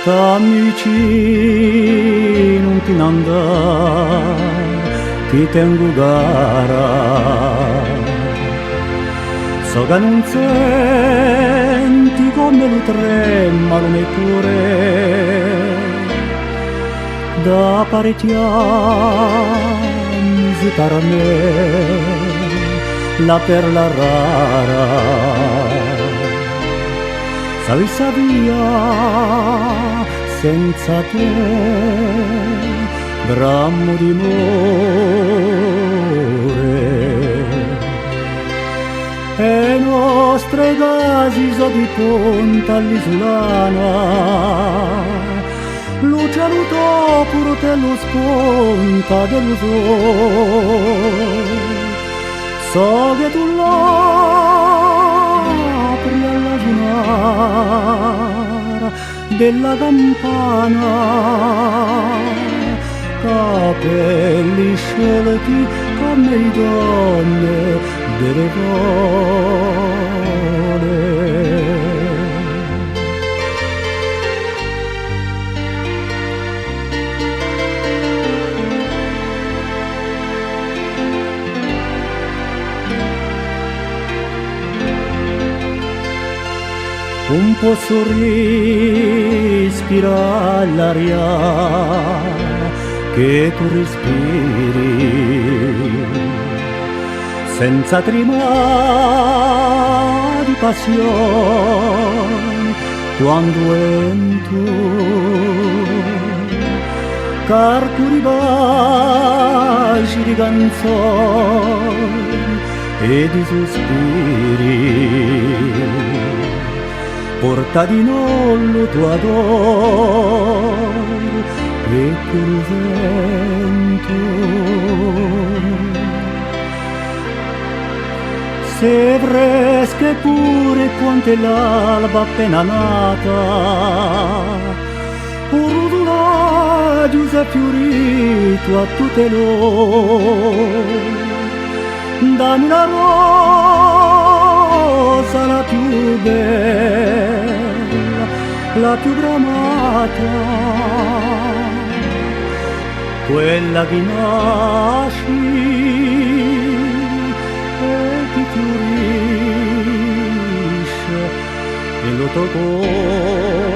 Stammi vicino, non ti andare, ti tengo gara. So che non senti come lo tremano nel cuore, da parecchi anni si per me la perla rara. Salsa via senza te, grammo di amore. E nostre case so di ponte all'isolana, luce luto puro te lo sponta dello sole. So che tu l'apri alla giornata della campana, capelli sciolti come i donne delle vole. Un po' respira l'aria che tu respiri, senza tremare di passione quando entro, carcuri baci di canzoni e di sospiri. Porta di nollo tuo adoro e che lo sento. Se fresche pure quante l'alba appena nata, un rudulaggio s'è fiorito a tutte loro. Dammi una rosa la più bella, la più bramata, quella che nasce e che fiorisce e lo toccò.